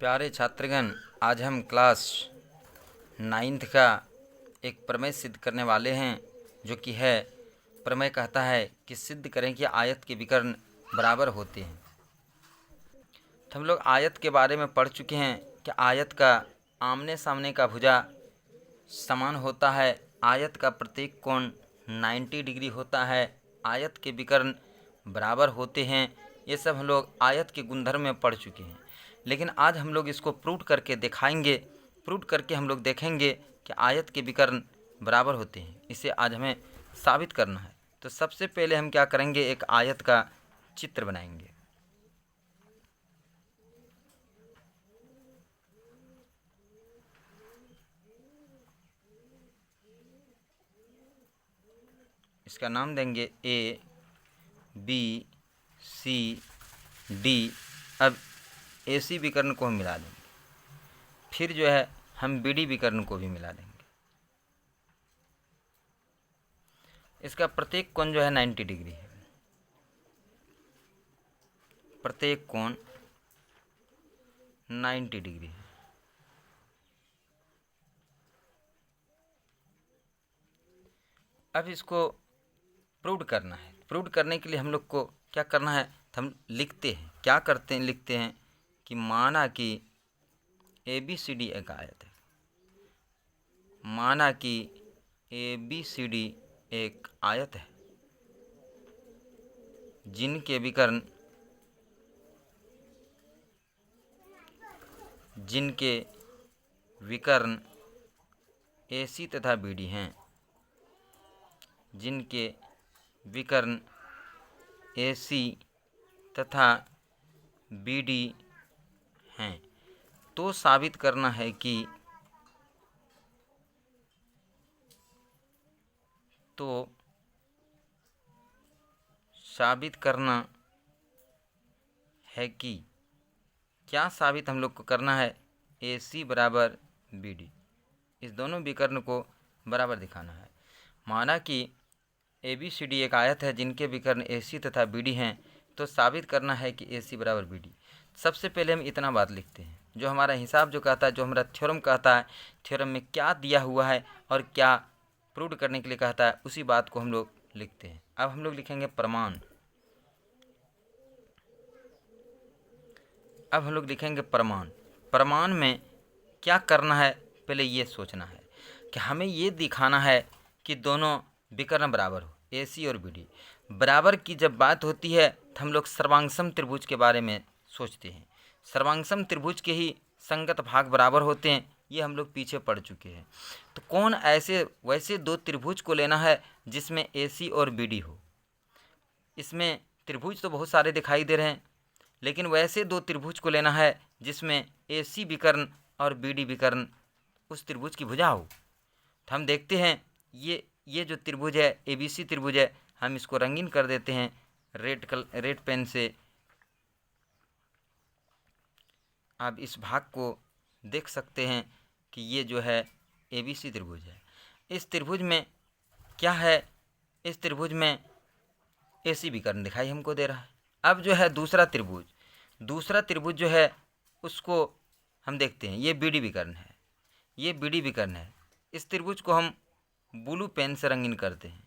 प्यारे छात्रगण, आज हम क्लास 9th का एक प्रमेय सिद्ध करने वाले हैं, जो कि है प्रमेय कहता है कि सिद्ध करें कि आयत के विकर्ण बराबर होते हैं। तो हम लोग आयत के बारे में पढ़ चुके हैं कि आयत का आमने सामने का भुजा समान होता है, आयत का प्रत्येक कोण 90 डिग्री होता है, आयत के विकर्ण बराबर होते हैं। ये सब हम लोग आयत के गुणधर्म में पढ़ चुके हैं, लेकिन आज हम लोग इसको प्रूव करके दिखाएंगे। प्रूव करके हम लोग देखेंगे कि आयत के विकर्ण बराबर होते हैं। इसे आज हमें साबित करना है। तो सबसे पहले हम क्या करेंगे, एक आयत का चित्र बनाएंगे। इसका नाम देंगे ए बी सी डी। अब ए सी विकर्ण को हम मिला देंगे, फिर जो है हम बी डी विकर्ण को भी मिला देंगे। इसका प्रत्येक कोण जो है 90 डिग्री है, प्रत्येक कोण 90 डिग्री है। अब इसको प्रूव करना है। प्रूव करने के लिए हम लोग को क्या करना है, तो हम लिखते हैं, क्या करते हैं, लिखते हैं कि माना कि ए बी सी डी एक आयत है। माना कि ए बी सी डी एक आयत है जिनके विकर्ण ए सी तथा बी डी हैं, जिनके विकर्ण ए सी तथा बी डी हैं। तो साबित करना है कि क्या साबित हम लोग को करना है, ए सी बराबर बी डी। इस दोनों विकर्ण को बराबर दिखाना है। माना कि ए बी सी डी एक आयत है जिनके विकर्ण ए सी तथा बी डी हैं, तो साबित करना है कि ए सी बराबर बी डी। सबसे पहले हम इतना बात लिखते हैं, जो हमारा हिसाब जो कहता है, जो हमारा थ्योरम कहता है, थ्योरम में क्या दिया हुआ है और क्या प्रूव करने के लिए कहता है, उसी बात को हम लोग लिखते हैं। अब हम लोग लिखेंगे प्रमाण। अब हम लोग लिखेंगे प्रमाण। प्रमाण में क्या करना है, पहले ये सोचना है कि हमें ये दिखाना है कि दोनों विकर्ण बराबर हो, ए सी और बी डी बराबर की जब बात होती है तो हम लोग सर्वांगसम त्रिभुज के बारे में सोचते हैं। सर्वांगसम त्रिभुज के ही संगत भाग बराबर होते हैं, ये हम लोग पीछे पढ़ चुके हैं। तो कौन वैसे दो त्रिभुज को लेना है जिसमें ए सी और बी डी हो। इसमें त्रिभुज तो बहुत सारे दिखाई दे रहे हैं, लेकिन वैसे दो त्रिभुज को लेना है जिसमें ए सी विकर्ण और बी डी विकर्ण उस त्रिभुज की भुजा हो। तो हम देखते हैं ये जो त्रिभुज है, ए बी सी त्रिभुज है, हम इसको रंगीन कर देते हैं रेड पेन से। आप इस भाग को देख सकते हैं कि ये जो है ए बी सी त्रिभुज है। इस त्रिभुज में क्या है, इस त्रिभुज में ए सी विकर्ण दिखाई हमको दे रहा है। अब जो है दूसरा त्रिभुज जो है उसको हम देखते हैं, ये बी डी विकर्ण है, ये बी डी विकर्ण है। इस त्रिभुज को हम ब्लू पेन से रंगीन करते हैं।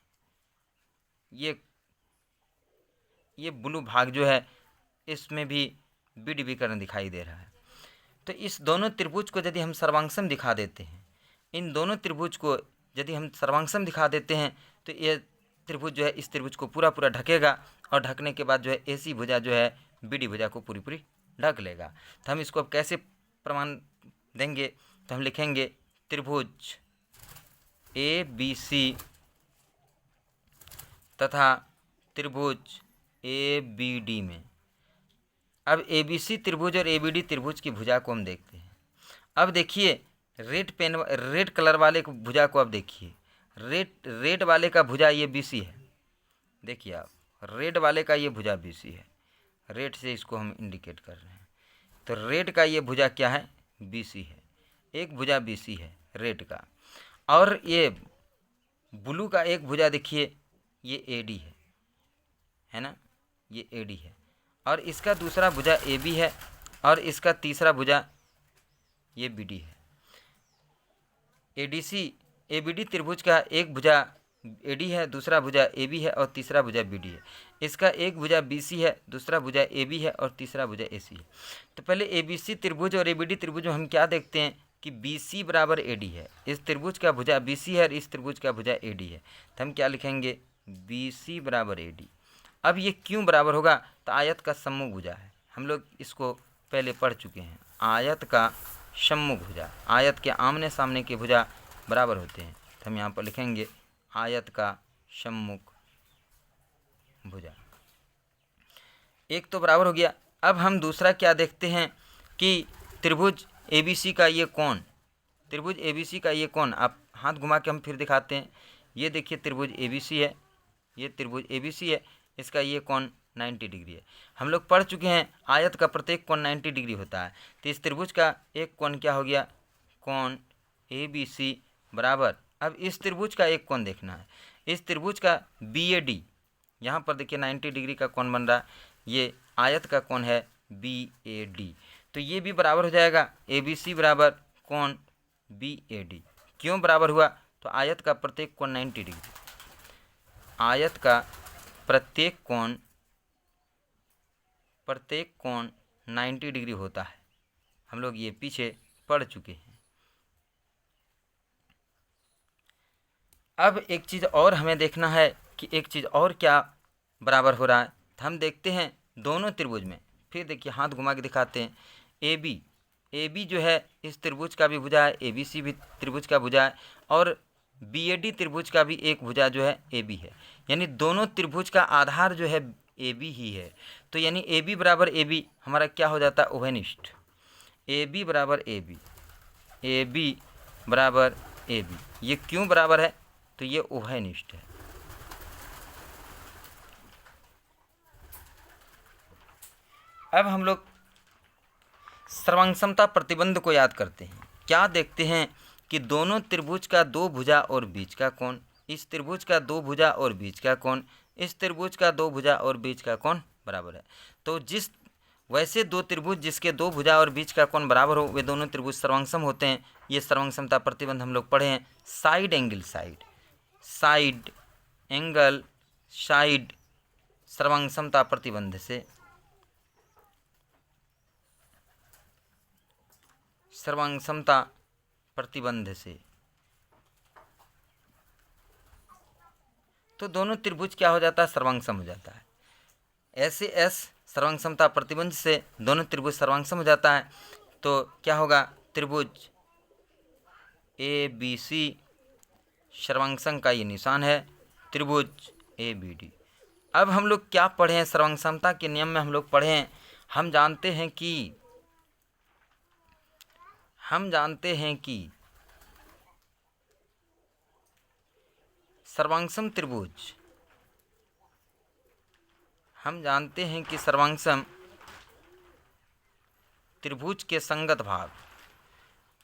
ये ब्लू भाग जो है इसमें भी बी डी विकर्ण दिखाई दे रहा है। तो इस दोनों त्रिभुज को यदि हम सर्वांगसम दिखा देते हैं, इन दोनों त्रिभुज को यदि हम सर्वांगसम दिखा देते हैं, तो ये त्रिभुज जो है इस त्रिभुज को पूरा ढकेगा, और ढकने के बाद जो है ए सी भुजा जो है बी डी भुजा को पूरी ढक लेगा। तो हम इसको अब कैसे प्रमाण देंगे, तो हम लिखेंगे त्रिभुज ए बी सी तथा त्रिभुज ए बी डी में। अब ए बी सी त्रिभुज और ए बी डी त्रिभुज की भुजा को हम देखते हैं। अब देखिए रेड कलर वाले भुजा को अब देखिए, रेड वाले का भुजा ये बी सी है। देखिए आप, रेड वाले का ये भुजा बी सी है, रेड से इसको हम इंडिकेट कर रहे हैं। तो रेड का ये भुजा क्या है, बी सी है, एक भुजा बी सी है रेड का। और ये ब्लू का एक भुजा देखिए, ये ए डी है ना, ये ए डी है। और इसका दूसरा भुजा ए बी है, और इसका तीसरा भुजा ये बी डी है। ADC ABD त्रिभुज का एक भुजा AD है, दूसरा भुजा AB है और तीसरा भुजा BD है। इसका एक भुजा BC है, दूसरा भुजा AB है और तीसरा भुजा AC है। तो पहले ABC त्रिभुज और ABD त्रिभुज में हम क्या देखते हैं कि BC बराबर AD है। इस त्रिभुज का भुजा BC है और इस त्रिभुज का भुजा AD है। तो हम क्या लिखेंगे, BC बराबर AD। अब ये क्यों बराबर होगा, तो आयत का सम्मुख भुजा है, हम लोग इसको पहले पढ़ चुके हैं। आयत का सम्मुख भुजा, आयत के आमने सामने के भुजा बराबर होते हैं। तो हम यहाँ पर लिखेंगे आयत का सम्मुख भुजा, एक तो बराबर हो गया। अब हम दूसरा क्या देखते हैं कि त्रिभुज ABC का ये कोण, त्रिभुज ABC का ये कोण, आप हाथ घुमा के हम फिर दिखाते हैं। ये देखिए त्रिभुज ABC है, ये त्रिभुज ABC है, इसका ये कोण 90 डिग्री है। हम लोग पढ़ चुके हैं आयत का प्रत्येक कोण 90 डिग्री होता है। तो इस त्रिभुज का एक कोण क्या हो गया, कोण ABC बराबर, अब इस त्रिभुज का एक कोण देखना है, इस त्रिभुज का BAD, यहाँ पर देखिए 90 डिग्री का कोण बन रहा है, ये आयत का कोण है BAD। तो ये भी बराबर हो जाएगा ABC बराबर कोण BAD। क्यों बराबर हुआ, तो आयत का प्रत्येक कोण 90 डिग्री, आयत का प्रत्येक कोण 90 डिग्री होता है। हम लोग ये पीछे पढ़ चुके हैं। अब एक चीज़ और हमें देखना है कि एक चीज़ और क्या बराबर हो रहा है। तो हम देखते हैं दोनों त्रिभुज में, फिर देखिए हाथ घुमा के दिखाते हैं। AB जो है इस त्रिभुज का भी भुजा है, ABC भी त्रिभुज का भुजा है और BAD त्रिभुज का भी एक भुजा जो है AB है, यानी दोनों त्रिभुज का आधार जो है AB ही है। तो यानी AB बराबर AB हमारा क्या हो जाता है, उभयनिष्ठ। AB बराबर AB, AB बराबर AB, ये क्यों बराबर है, तो ये उभयनिष्ठ है। अब हम लोग सर्वांगसमता प्रतिबंध को याद करते हैं। क्या देखते हैं कि दोनों त्रिभुज का दो भुजा और बीच का कोण, इस त्रिभुज का दो भुजा और बीच का कोण, इस त्रिभुज का दो भुजा और बीच का कोण बराबर है। तो जिस वैसे दो त्रिभुज जिसके दो भुजा और बीच का कोण बराबर हो वे दोनों त्रिभुज सर्वांगसम होते हैं। ये सर्वांगसमता प्रतिबंध हम लोग पढ़े हैं। Side angle side angle side सर्वांगसमता प्रतिबंध से, सर्वांगसमता प्रतिबंध से तो दोनों त्रिभुज क्या हो जाता है, सर्वांगसम हो जाता है। ऐसे S सर्वांगसमता प्रतिबंध से दोनों त्रिभुज सर्वांगसम हो जाता है। तो क्या होगा, त्रिभुज ABC सर्वांगसम का ये निशान है, त्रिभुज ABD। अब हम लोग क्या पढ़े हैं, सर्वांगसमता के नियम में हम लोग पढ़े हैं, हम जानते हैं कि सर्वांगसम त्रिभुज, हम जानते हैं कि सर्वांगसम त्रिभुज के संगत भाग,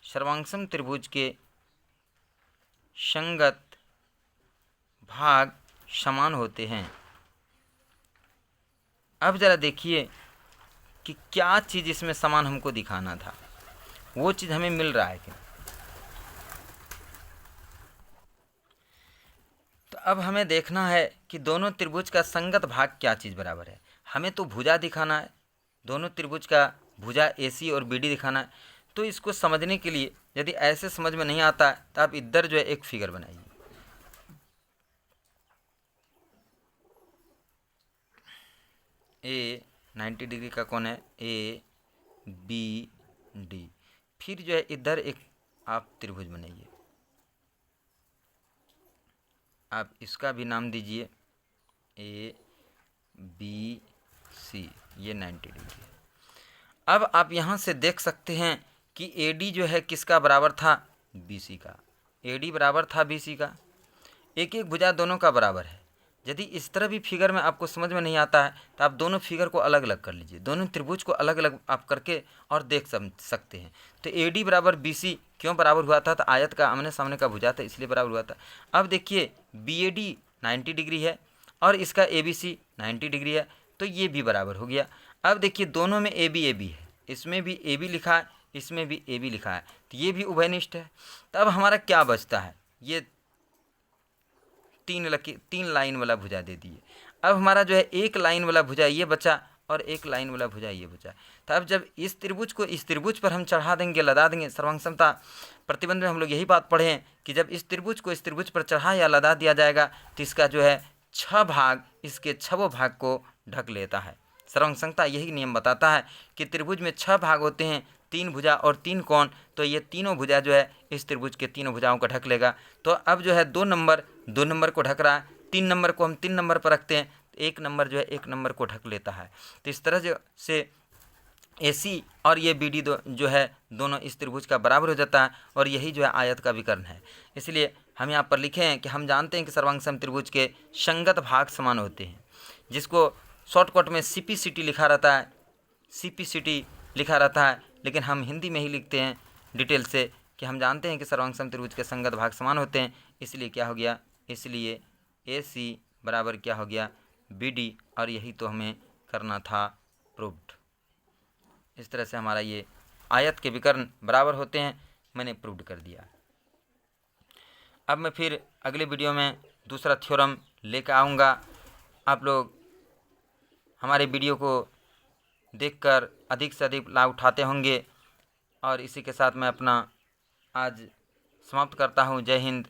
सर्वांगसम त्रिभुज के संगत भाग समान होते हैं। अब जरा देखिए कि क्या चीज़ इसमें समान हमको दिखाना था, वो चीज़ हमें मिल रहा है क्या। तो अब हमें देखना है कि दोनों त्रिभुज का संगत भाग क्या चीज़ बराबर है। हमें तो भुजा दिखाना है, दोनों त्रिभुज का भुजा AC और BD दिखाना है। तो इसको समझने के लिए यदि ऐसे समझ में नहीं आता है तो आप इधर जो है एक फिगर बनाइए। A 90 डिग्री का कोण है ABD, फिर जो है इधर एक आप त्रिभुज बनाइए, आप इसका भी नाम दीजिए ABC, ये 90 डिग्री है। अब आप यहाँ से देख सकते हैं कि AD जो है किसका बराबर था, BC का। AD बराबर था BC का, एक एक भुजा दोनों का बराबर है। यदि इस तरह भी फिगर में आपको समझ में नहीं आता है तो आप दोनों फिगर को अलग अलग कर लीजिए, दोनों त्रिभुज को अलग अलग आप करके और देख सकते हैं। तो AD बराबर BC क्यों बराबर हुआ था, तो आयत का आमने सामने का भुजा था इसलिए बराबर हुआ था। अब देखिए BAD 90 डिग्री है और इसका ABC 90 डिग्री है, तो ये भी बराबर हो गया। अब देखिए दोनों में AB है, इसमें भी ए बी लिखा है, इसमें भी ए बी लिखा है, तो ये भी उभयनिष्ठ है। तब हमारा क्या बचता है, ये तीन लाइन वाला भुजा दे दिए। अब हमारा जो है एक लाइन वाला भुजा ये बचा और एक लाइन वाला भुजा ये बचा। तो अब जब इस त्रिभुज को इस त्रिभुज पर हम चढ़ा देंगे, लदा देंगे, सर्वांग समता प्रतिबंध में हम लोग यही बात पढ़े हैं कि जब इस त्रिभुज को इस त्रिभुज पर चढ़ा या लदा दिया जाएगा तो इसका जो है 6 भाग इसके 6 भाग को ढक लेता है। सर्वांग समता यही नियम बताता है कि त्रिभुज में 6 भाग होते हैं, 3 भुजा और 3 कोण, तो ये तीनों भुजा जो है इस त्रिभुज के तीनों भुजाओं को ढक लेगा। तो अब जो है 2 नंबर को ढक रहा है, 3 नंबर को हम 3 नंबर पर रखते हैं, 1 नंबर जो है 1 नंबर को ढक लेता है। तो इस तरह से AC और ये BD जो है दोनों इस त्रिभुज का बराबर हो जाता है और यही जो है आयत का विकर्ण है। इसलिए हम यहाँ पर लिखे हैं कि हम जानते हैं कि सर्वांग त्रिभुज के संगत भाग समान होते हैं, जिसको शॉर्टकट में CPCT लिखा रहता है, CPCT लिखा रहता है, लेकिन हम हिंदी में ही लिखते हैं डिटेल से कि हम जानते हैं कि सर्वांग त्रिभुज के संगत भाग समान होते हैं। इसलिए क्या हो गया, इसलिए AC बराबर क्या हो गया BD, और यही तो हमें करना था प्रूव्ड। इस तरह से हमारा ये आयत के विकर्ण बराबर होते हैं, मैंने प्रूव्ड कर दिया। अब मैं फिर अगले वीडियो में दूसरा थ्योरम लेकर आऊँगा। आप लोग हमारे वीडियो को देखकर अधिक से अधिक लाभ उठाते होंगे, और इसी के साथ मैं अपना आज समाप्त करता हूँ। जय हिंद,